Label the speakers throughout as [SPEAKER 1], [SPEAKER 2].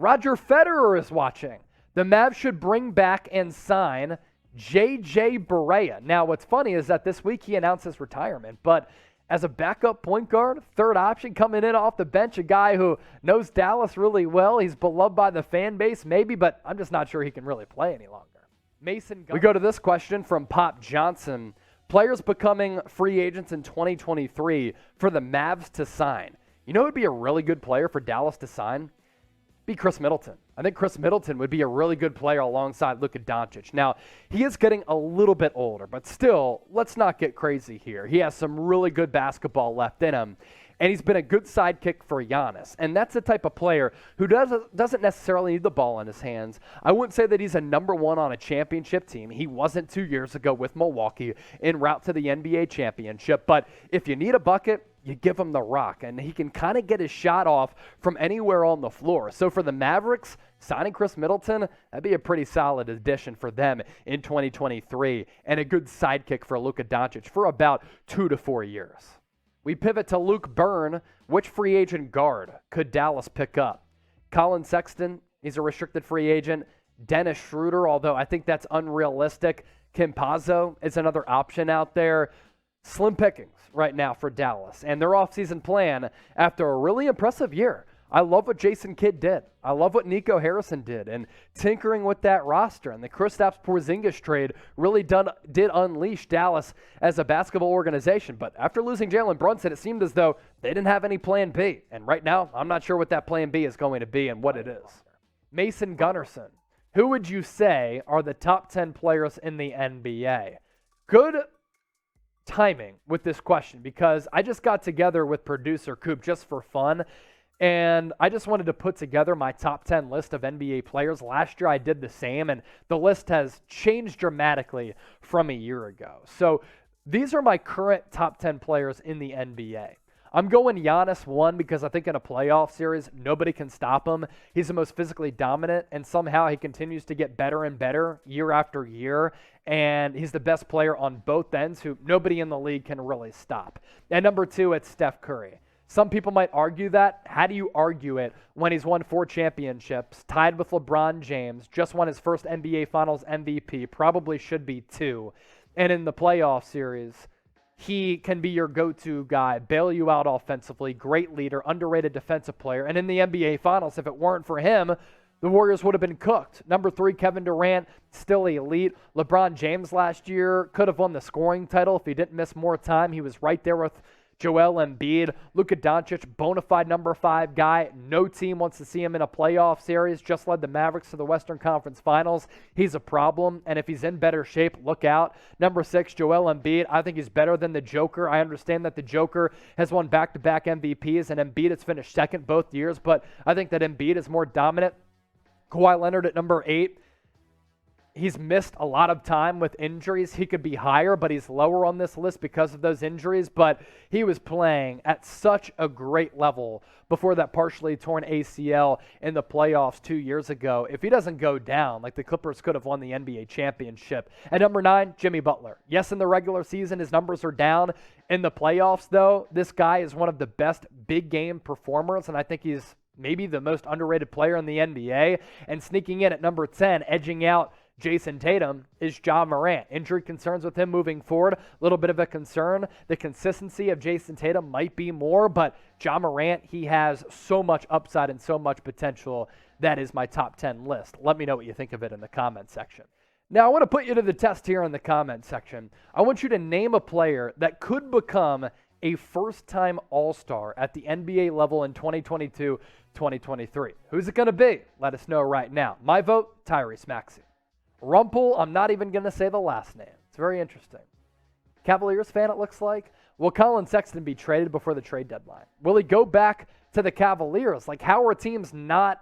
[SPEAKER 1] Roger Federer is watching. The Mavs should bring back and sign JJ Barea. Now, what's funny is that this week he announced his retirement, but as a backup point guard, third option coming in off the bench, a guy who knows Dallas really well. He's beloved by the fan base, maybe, but I'm just not sure he can really play any longer. We go to this question from Pop Johnson. Players becoming free agents in 2023 for the Mavs to sign. You know who would be a really good player for Dallas to sign? Be Chris Middleton. I think Chris Middleton would be a really good player alongside Luka Doncic. Now, he is getting a little bit older, but still, let's not get crazy here. He has some really good basketball left in him, and he's been a good sidekick for Giannis. And that's the type of player who doesn't necessarily need the ball in his hands. I wouldn't say that he's a number one on a championship team. He wasn't 2 years ago with Milwaukee en route to the NBA championship. But if you need a bucket, you give him the rock, and he can kind of get his shot off from anywhere on the floor. So for the Mavericks, signing Chris Middleton, that'd be a pretty solid addition for them in 2023, and a good sidekick for Luka Doncic for about 2 to 4 years. We pivot to Luke Byrne. Which free agent guard could Dallas pick up? Colin Sexton, he's a restricted free agent. Dennis Schroeder, although I think that's unrealistic. Kim Pazzo is another option out there. Slim pickings right now for Dallas and their offseason plan after a really impressive year. I love what Jason Kidd did. I love what Nico Harrison did, and tinkering with that roster. And the Kristaps Porzingis trade really did unleash Dallas as a basketball organization. But after losing Jalen Brunson, it seemed as though they didn't have any plan B. And right now, I'm not sure what that plan B is going to be and what it is. Mason Gunnarsson. Who would you say are the top 10 players in the NBA? Good timing with this question, because I just got together with producer Coop just for fun, and I just wanted to put together my top 10 list of NBA players. Last year I did the same, and the list has changed dramatically from a year ago. So these are my current top 10 players in the NBA. I'm going Giannis 1 because I think in a playoff series, nobody can stop him. He's the most physically dominant, and somehow he continues to get better and better year after year. And he's the best player on both ends who nobody in the league can really stop. And number 2, it's Steph Curry. Some people might argue that. How do you argue it when he's won 4 championships, tied with LeBron James, just won his first NBA Finals MVP, probably should be 2. And in the playoff series, he can be your go-to guy, bail you out offensively, great leader, underrated defensive player. And in the NBA Finals, if it weren't for him, the Warriors would have been cooked. Number 3, Kevin Durant, still elite. LeBron James last year could have won the scoring title if he didn't miss more time. He was right there with Joel Embiid. Luka Doncic, bona fide number 5 guy. No team wants to see him in a playoff series. Just led the Mavericks to the Western Conference Finals. He's a problem, and if he's in better shape, look out. Number 6, Joel Embiid. I think he's better than the Joker. I understand that the Joker has won back-to-back MVPs, and Embiid has finished second both years, but I think that Embiid is more dominant. Kawhi Leonard at number 8. He's missed a lot of time with injuries. He could be higher, but he's lower on this list because of those injuries. But he was playing at such a great level before that partially torn ACL in the playoffs 2 years ago. If he doesn't go down, like the Clippers could have won the NBA championship. At number 9, Jimmy Butler. Yes, in the regular season, his numbers are down. In the playoffs, though, this guy is one of the best big game performers, and I think he's maybe the most underrated player in the NBA. And sneaking in at number 10, edging out Jason Tatum, is Ja Morant. Injury concerns with him moving forward, a little bit of a concern. The consistency of Jason Tatum might be more, but Ja Morant, he has so much upside and so much potential. That is my top 10 list. Let me know what you think of it in the comment section. Now, I want to put you to the test here in the comment section. I want you to name a player that could become a first-time All-Star at the NBA level in 2022-2023. Who's it going to be? Let us know right now. My vote, Tyrese Maxey. Rumpel, I'm not even going to say the last name. It's very interesting. Cavaliers fan, it looks like. Will Colin Sexton be traded before the trade deadline? Will he go back to the Cavaliers? Like, how are teams not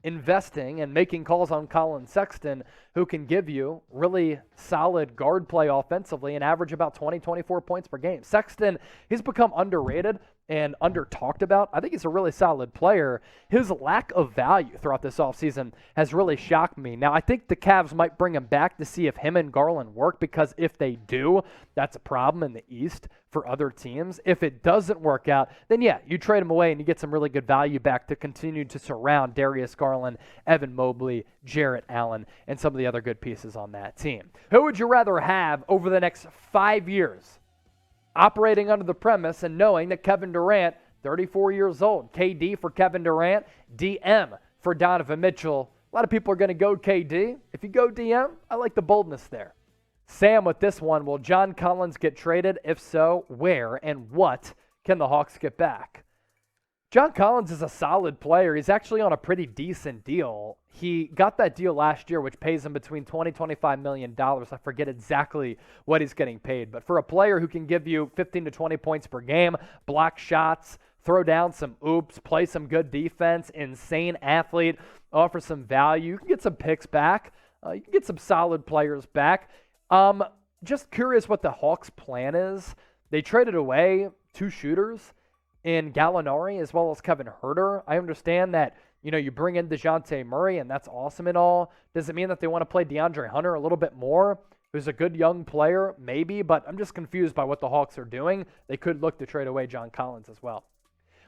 [SPEAKER 1] investing and making calls on Colin Sexton, who can give you really solid guard play offensively and average about 20, 24 points per game. Sexton, he's become underrated and under-talked about. I think he's a really solid player. His lack of value throughout this offseason has really shocked me. Now, I think the Cavs might bring him back to see if him and Garland work, because if they do, that's a problem in the East for other teams. If it doesn't work out, then yeah, you trade him away and you get some really good value back to continue to surround Darius Garland, Evan Mobley, Jarrett Allen, and some of the other good pieces on that team. Who would you rather have over the next 5 years? Operating under the premise and knowing that Kevin Durant, 34 years old, KD for Kevin Durant, DM for Donovan Mitchell. A lot of people are going to go KD. If you go DM, I like the boldness there. Sam with this one, will John Collins get traded? If so, where and what can the Hawks get back? John Collins is a solid player. He's actually on a pretty decent deal. He got that deal last year, which pays him between $20, $25 million. I forget exactly what he's getting paid. But for a player who can give you 15 to 20 points per game, block shots, throw down some oops, play some good defense, insane athlete, offer some value, you can get some picks back. You can get some solid players back. Just curious what the Hawks' plan is. They traded away 2 shooters in Gallinari as well as Kevin Huerter. I understand that, you bring in DeJounte Murray, and that's awesome and all. Does it mean that they want to play DeAndre Hunter a little bit more, who's a good young player? Maybe, but I'm just confused by what the Hawks are doing. They could look to trade away John Collins as well.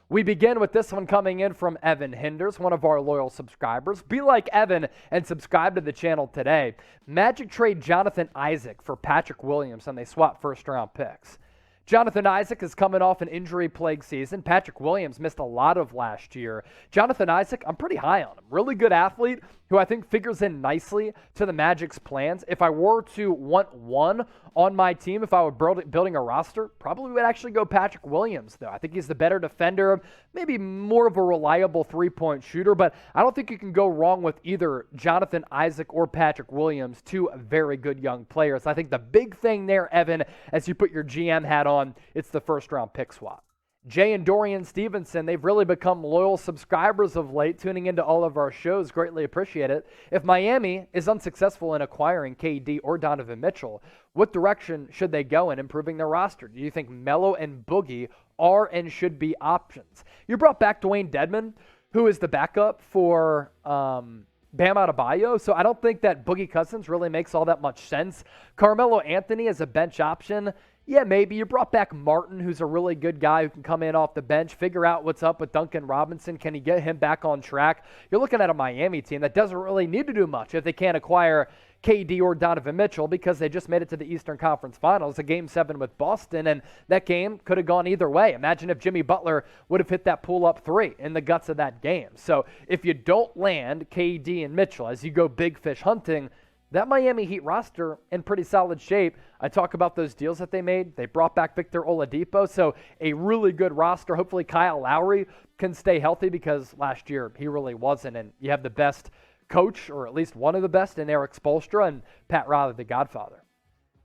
[SPEAKER 1] We begin with this one coming in from Evan Hinders, one of our loyal subscribers. Be like Evan and subscribe to the channel today. Magic trade Jonathan Isaac for Patrick Williams, and they swap first-round picks. Jonathan Isaac is coming off an injury-plagued season. Patrick Williams missed a lot of last year. Jonathan Isaac, I'm pretty high on him. Really good athlete who I think figures in nicely to the Magic's plans. If I were to want one on my team, if I were building a roster, probably would actually go Patrick Williams, though. I think he's the better defender, maybe more of a reliable three-point shooter, but I don't think you can go wrong with either Jonathan Isaac or Patrick Williams, 2 very good young players. I think the big thing there, Evan, as you put your GM hat on, it's the first-round pick swap. Jay and Dorian Stevenson, they've really become loyal subscribers of late, tuning into all of our shows. Greatly appreciate it. If Miami is unsuccessful in acquiring KD or Donovan Mitchell, what direction should they go in improving their roster? Do you think Melo and Boogie are and should be options? You brought back Dwayne Dedmon, who is the backup for Bam Adebayo, so I don't think that Boogie Cousins really makes all that much sense. Carmelo Anthony as a bench option, yeah, maybe. You brought back Martin, who's a really good guy who can come in off the bench, figure out what's up with Duncan Robinson. Can he get him back on track? You're looking at a Miami team that doesn't really need to do much if they can't acquire KD or Donovan Mitchell, because they just made it to the Eastern Conference Finals, a Game 7 with Boston, and that game could have gone either way. Imagine if Jimmy Butler would have hit that pull-up 3 in the guts of that game. So if you don't land KD and Mitchell as you go big fish hunting, that Miami Heat roster in pretty solid shape. I talk about those deals that they made. They brought back Victor Oladipo, so a really good roster. Hopefully Kyle Lowry can stay healthy, because last year he really wasn't, and you have the best coach, or at least one of the best, in Eric Spoelstra and Pat Riley, the Godfather.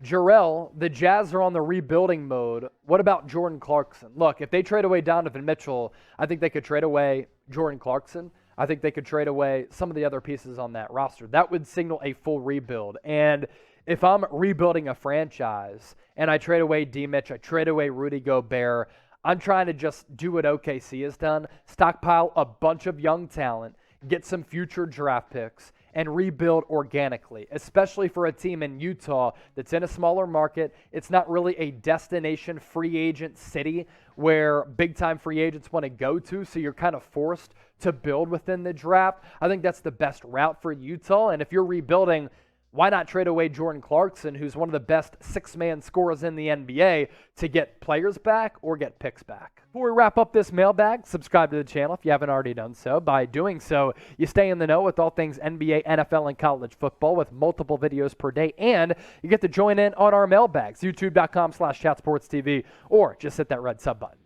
[SPEAKER 1] Jarrell, the Jazz are on the rebuilding mode. What about Jordan Clarkson? Look, if they trade away Donovan Mitchell, I think they could trade away Jordan Clarkson. I think they could trade away some of the other pieces on that roster. That would signal a full rebuild. And if I'm rebuilding a franchise and I trade away D-Mitch, I trade away Rudy Gobert, I'm trying to just do what OKC has done, stockpile a bunch of young talent, get some future draft picks, and rebuild organically, especially for a team in Utah that's in a smaller market. It's not really a destination free agent city where big-time free agents want to go to, so you're kind of forced to build within the draft. I think that's the best route for Utah, and if you're rebuilding, why not trade away Jordan Clarkson, who's one of the best 6-man scorers in the NBA, to get players back or get picks back? Before we wrap up this mailbag, subscribe to the channel if you haven't already done so. By doing so, you stay in the know with all things NBA, NFL, and college football with multiple videos per day, and you get to join in on our mailbags, youtube.com/chatsportstv, or just hit that red sub button.